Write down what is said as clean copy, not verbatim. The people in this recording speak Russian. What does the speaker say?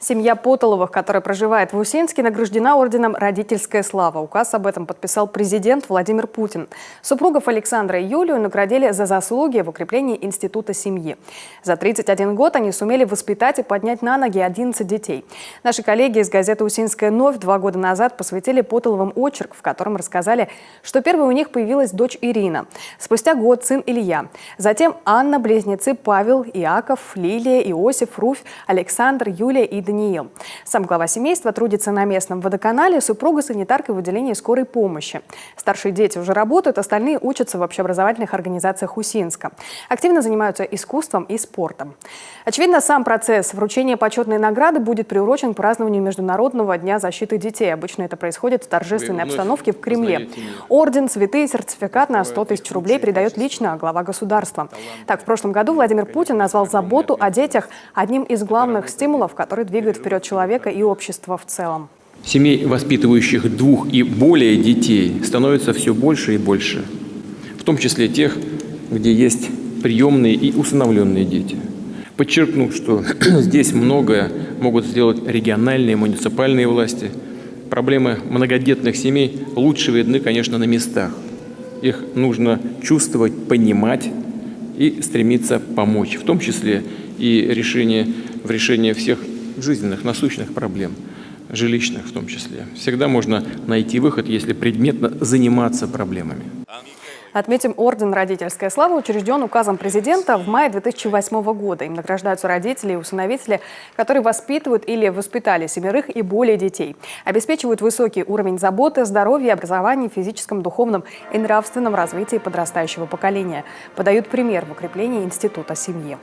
Семья Потоловых, которая проживает в Усинске, награждена орденом «Родительская слава». Указ об этом подписал президент Владимир Путин. Супругов Александра и Юлию наградили за заслуги в укреплении института семьи. За 31 год они сумели воспитать и поднять на ноги 11 детей. Наши коллеги из газеты «Усинская новь» 2 года назад посвятили Потоловым очерк, в котором рассказали, что первой у них появилась дочь Ирина. Спустя год сын Илья. Затем Анна, близнецы Павел, Иаков, Лилия, Иосиф, Руфь, Александр, Юлия и Даниил. Сам глава семейства трудится на местном водоканале, супруга санитаркой в отделении скорой помощи. Старшие дети уже работают, остальные учатся в общеобразовательных организациях Усинска. Активно занимаются искусством и спортом. Очевидно, сам процесс вручения почетной награды будет приурочен к празднованию Международного дня защиты детей. Обычно это происходит в торжественной обстановке в Кремле. Орден, цветы и сертификат на 100 тысяч рублей передает лично глава государства. Так, в прошлом году Владимир Путин назвал заботу о детях одним из главных стимулов, который двигает вперед человека и общество в целом. Семей, воспитывающих 2 и более детей, становится все больше и больше. В том числе тех, где есть приемные и усыновленные дети. Подчеркну, что здесь многое могут сделать региональные, муниципальные власти. Проблемы многодетных семей лучше видны, конечно, на местах. Их нужно чувствовать, понимать и стремиться помочь, в том числе и в решении всех жизненных, насущных проблем, жилищных в том числе. Всегда можно найти выход, если предметно заниматься проблемами. Отметим, орден «Родительская слава» учрежден указом президента в мае 2008 года. Им награждаются родители и усыновители, которые воспитывают или воспитали 7 и более детей. Обеспечивают высокий уровень заботы, здоровья, образования, физическом, духовном и нравственном развитии подрастающего поколения. Подают пример в укреплении института семьи.